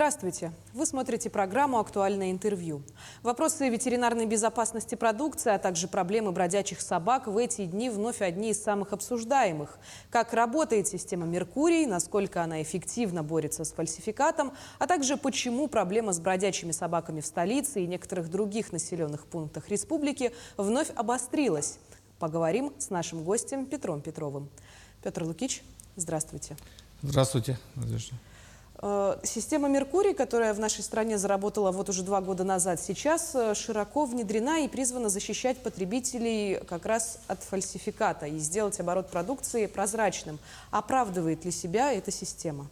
Здравствуйте! Вы смотрите программу «Актуальное интервью». Вопросы ветеринарной безопасности продукции, а также проблемы бродячих собак в эти дни вновь одни из самых обсуждаемых. Как работает система «Меркурий», насколько она эффективно борется с фальсификатом, а также почему проблема с бродячими собаками в столице и некоторых других населенных пунктах республики вновь обострилась. Поговорим с нашим гостем Петром Петровым. Петр Лукич, здравствуйте. Здравствуйте, Надежда. Система «Меркурий», которая в нашей стране заработала вот уже 2 года назад, сейчас широко внедрена и призвана защищать потребителей как раз от фальсификата и сделать оборот продукции прозрачным. Оправдывает ли себя эта система?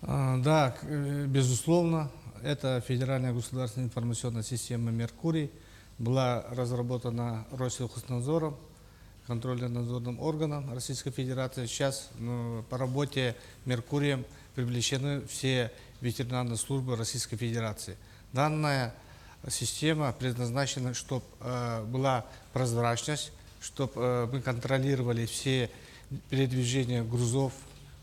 Да, безусловно, это федеральная государственная информационная система «Меркурий» была разработана Россельхознадзором, контрольно-надзорным органом Российской Федерации. Сейчас по работе «Меркурием» привлечены все ветеринарные службы Российской Федерации. Данная система предназначена, чтобы была прозрачность, чтобы мы контролировали все передвижения грузов,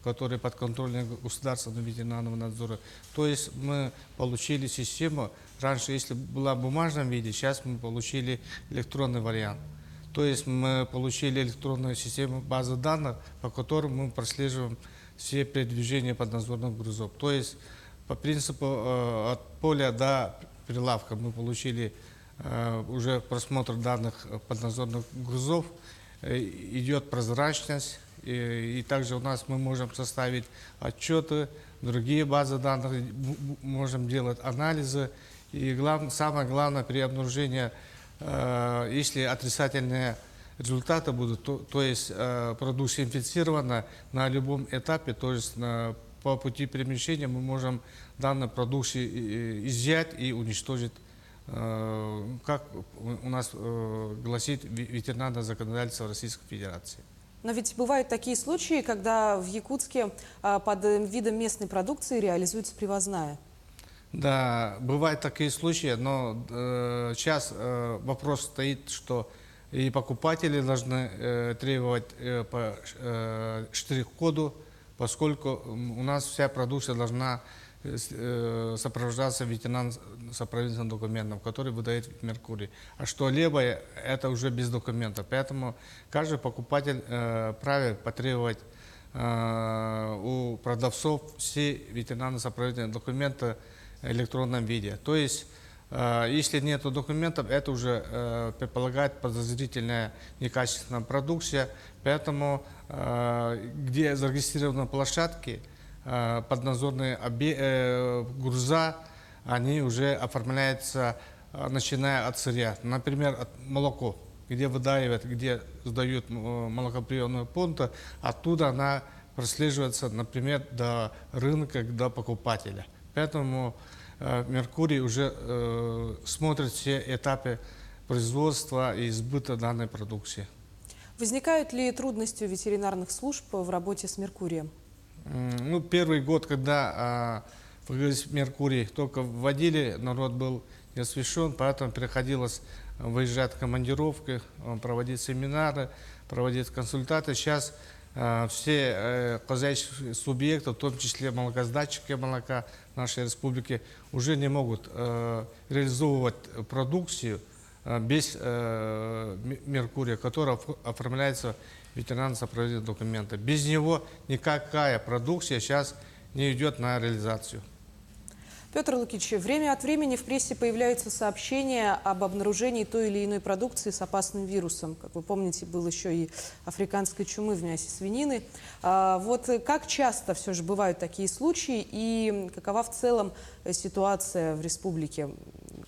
которые под контролем государственного ветеринарного надзора. То есть мы получили систему, раньше если была в бумажном виде, сейчас мы получили электронный вариант. То есть мы получили электронную систему базы данных, по которым мы прослеживаем все передвижения поднадзорных грузов. То есть по принципу от поля до прилавка мы получили уже просмотр данных поднадзорных грузов, идет прозрачность, и также у нас мы можем составить отчеты, другие базы данных, можем делать анализы. И самое главное при обнаружении, если отрицательные результаты будут, то есть продукция инфицирована на любом этапе, то есть по пути перемещения мы можем данную продукцию изъять и уничтожить, как у нас гласит ветеринарное законодательство Российской Федерации. Но ведь бывают такие случаи, когда в Якутске под видом местной продукции реализуется привозная. Да, бывают такие случаи, но сейчас вопрос стоит, что и покупатели должны требовать по штрих-коду, поскольку у нас вся продукция должна сопровождаться ветеринарно-сопроводительным документом, который выдает «Меркурий». А что-либо это уже без документов. Поэтому каждый покупатель вправе потребовать у продавцов все ветеринарно-сопроводительные документы в электронном виде. То есть, если нет документов, это уже предполагает подозрительная некачественная продукция. Поэтому, где зарегистрированы площадки, поднадзорные груза, они уже оформляются, начиная от сырья. Например, от молоко, где выдаивают, где сдают молокоприемные пункты, оттуда она прослеживается, например, до рынка, до покупателя. Поэтому «Меркурий» уже смотрит все этапы производства и сбыта данной продукции. Возникают ли трудности у ветеринарных служб в работе с «Меркурием»? Ну, первый год, когда «Меркурий» только вводили, народ был не освещен, поэтому приходилось выезжать в командировки, проводить семинары, проводить консультации. Сейчас все хозяйственные субъекты, в том числе молокосдатчики молока нашей республики, уже не могут реализовывать продукцию без «Меркурия», который оформляется в ветеринарно-сопроводительные документы. Без него никакая продукция сейчас не идет на реализацию. Петр Лукич, время от времени в прессе появляются сообщения об обнаружении той или иной продукции с опасным вирусом. Как вы помните, был еще и африканской чумы в мясе свинины. Вот как часто все же бывают такие случаи и какова в целом ситуация в республике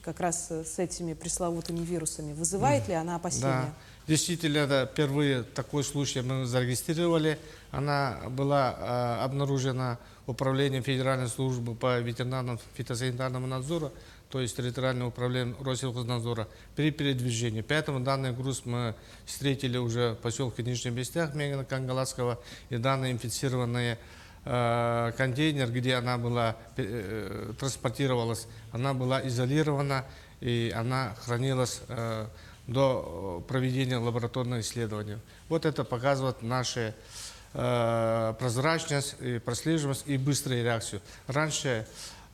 как раз с этими пресловутыми вирусами? Вызывает ли она опасения? Да, действительно, это впервые такой случай мы зарегистрировали. Она была обнаружена Управлением Федеральной службы по ветеринарному фитосанитарному надзору, то есть территориальное управление Россельхознадзора, при передвижении. Поэтому данный груз мы встретили уже в поселке Нижний Бестях Мегино-Кангаласского, и данный инфицированный контейнер, где она была, транспортировалась, она была изолирована и она хранилась до проведения лабораторных исследований. Вот это показывает наши прозрачность, и прослеживаемость и быструю реакцию. Раньше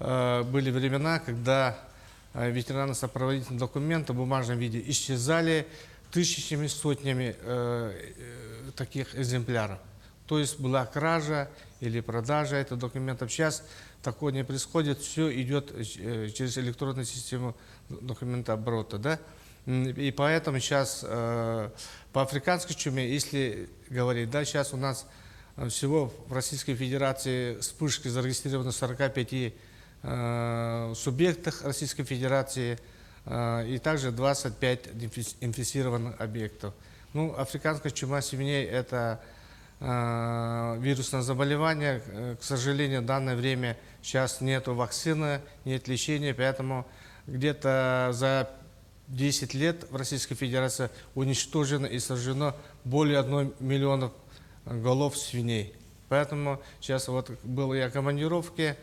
были времена, когда ветеринарно-сопроводительные документы в бумажном виде исчезали тысячами, сотнями таких экземпляров. То есть была кража или продажа этих документов. Сейчас такое не происходит, все идет через электронную систему документооборота. Да? И поэтому сейчас по африканской чуме, если говорить, да, сейчас у нас всего в Российской Федерации вспышки зарегистрированы в 45 субъектах Российской Федерации и также 25 инфицированных объектов. Ну, африканская чума свиней – это вирусное заболевание. К сожалению, в данное время сейчас нет вакцины, нет лечения, поэтому где-то за 10 лет в Российской Федерации уничтожено и сожжено более 1 миллиона голов свиней. Поэтому сейчас вот был я в командировке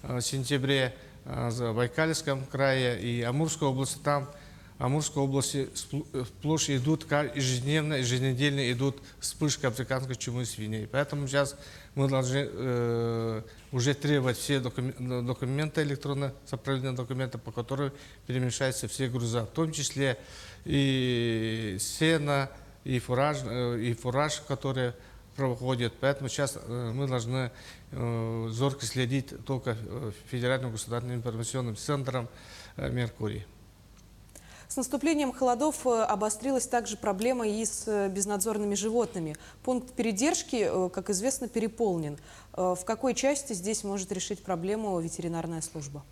в сентябре в Забайкальском крае и Амурской области. Там в Амурской области сплошь идут ежедневно, еженедельно идут вспышки африканской чумы свиней. Поэтому сейчас мы должны уже требовать все документы, электронно сопроводительные документы, по которым перемещаются все груза, в том числе и сено, и фураж, который проходит. Поэтому сейчас мы должны зорко следить только Федеральным государственным информационным центром «Меркурий». С наступлением холодов обострилась также проблема и с безнадзорными животными. Пункт передержки, как известно, переполнен. В какой части здесь может решить проблему ветеринарная служба?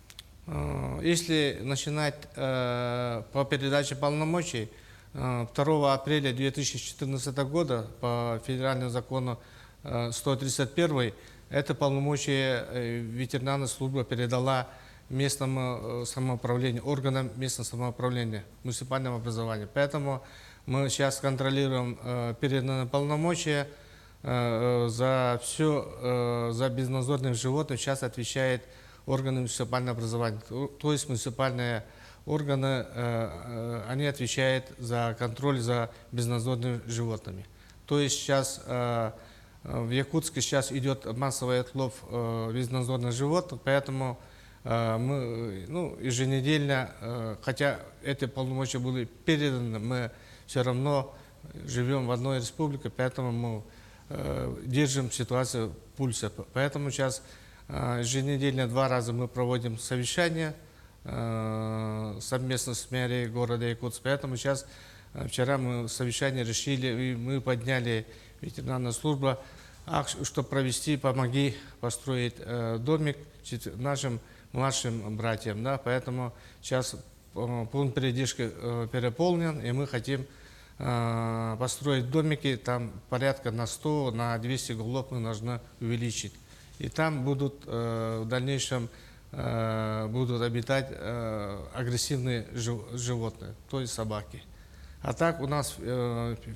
Если начинать по передаче полномочий, 2 апреля 2014 года по федеральному закону 131 это полномочие ветеринарная служба передала местному самоуправлению, органам местного самоуправления, муниципального образования. Поэтому мы сейчас контролируем переданные полномочия за все, за безнадзорных животных сейчас отвечает органы муниципального образования. То есть муниципальные органы, они отвечают за контроль за безнадзорными животными. То есть сейчас в Якутске сейчас идет массовый отлов безнадзорных животных, поэтому мы еженедельно, хотя эти полномочия были переданы, мы все равно живем в одной республике, поэтому мы держим ситуацию в пульсе. Поэтому сейчас еженедельно 2 раза мы проводим совещания совместно с мэрией города Якутск. Поэтому сейчас, вчера мы совещание решили, и мы подняли ветеринарную службу, чтобы провести, помоги построить домик нашим младшим братьям. Да? Поэтому сейчас пункт передержки переполнен, и мы хотим построить домики, там порядка на 100, на 200 голов мы должны увеличить. И там будут в дальнейшем будут обитать агрессивные животные, то есть собаки. А так у нас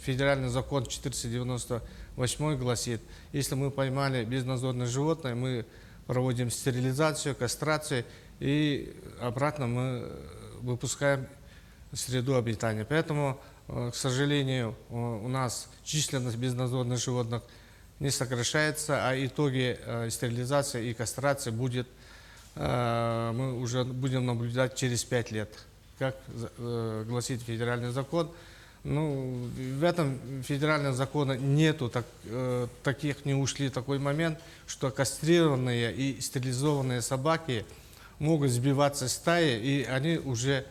федеральный закон 498 гласит, если мы поймали безнадзорное животное, мы проводим стерилизацию, кастрацию и обратно мы выпускаем в среду обитания. Поэтому, к сожалению, у нас численность безнадзорных животных не сокращается, а итоги стерилизации и кастрации будет, мы уже будем наблюдать через 5 лет, как гласит федеральный закон. Ну, в этом федеральном законе нету таких, не ушли такой момент, что кастрированные и стерилизованные собаки могут сбиваться с стаи, и они уже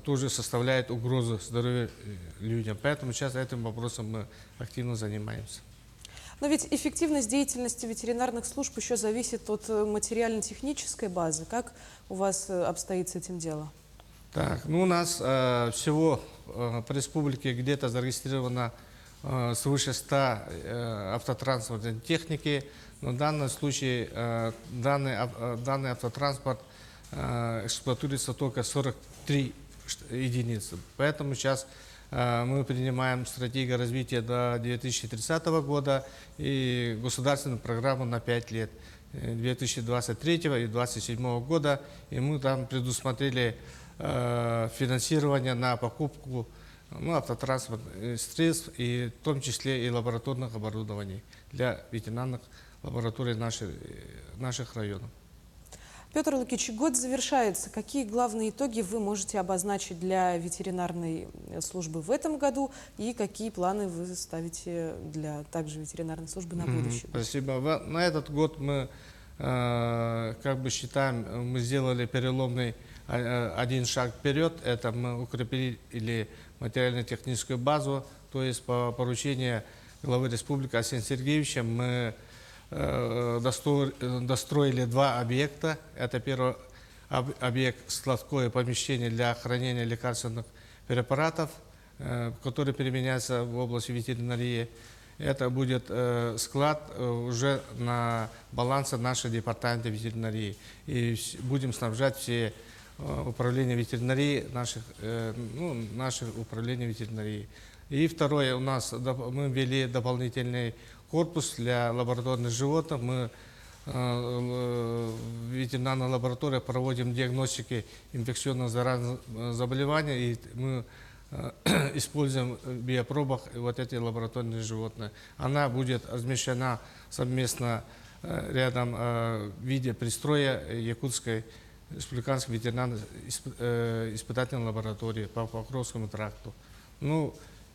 тоже составляют угрозу здоровью людям. Поэтому сейчас этим вопросом мы активно занимаемся. Но ведь эффективность деятельности ветеринарных служб еще зависит от материально-технической базы. Как у вас обстоит с этим дело? Так, ну у нас всего по республике где-то зарегистрировано свыше 100 автотранспортной техники. Но в данном случае данный автотранспорт эксплуатируется только 43 единицы. Поэтому сейчас мы принимаем стратегию развития до 2030 года и государственную программу на 5 лет, 2023 и 2027 года. И мы там предусмотрели финансирование на покупку автотранспортных средств, и в том числе и лабораторных оборудований для ветеринарных лабораторий наших районов. Петр Лукич, год завершается. Какие главные итоги вы можете обозначить для ветеринарной службы в этом году и какие планы вы ставите для также ветеринарной службы на будущее? Спасибо. На этот год мы, как бы считаем, мы сделали переломный один шаг вперед. Это мы укрепили материально-техническую базу, то есть по поручению главы республики Арсения Сергеевича мы достроили 2 объекта. Это первый объект — складское помещение для хранения лекарственных препаратов, которые применяются в области ветеринарии. Это будет склад уже на балансе нашего департамента ветеринарии. И будем снабжать все управления ветеринарии, наших управлений ветеринарии. И второе, мы ввели дополнительный корпус для лабораторных животных. Мы в ветеринарной лаборатории проводим диагностики инфекционных заразных заболеваний, и мы используем в биопробах вот эти лабораторные животные. Она будет размещена совместно рядом в виде пристроя Якутской республиканской ветеринарной испытательной лаборатории по Покровскому тракту.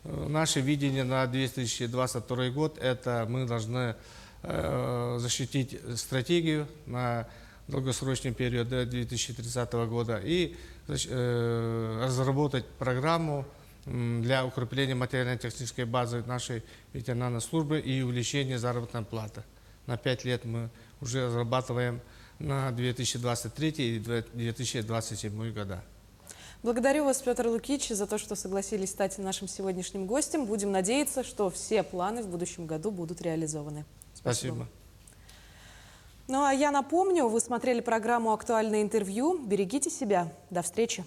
Наше видение на 2022 год — это мы должны защитить стратегию на долгосрочный период до 2030 года и разработать программу для укрепления материально-технической базы нашей ветеринарной службы и увеличения заработной платы. На 5 лет мы уже разрабатываем на 2023 и 2027 года. Благодарю вас, Петр Лукич, за то, что согласились стать нашим сегодняшним гостем. Будем надеяться, что все планы в будущем году будут реализованы. Спасибо. Ну а я напомню, вы смотрели программу «Актуальное интервью». Берегите себя. До встречи.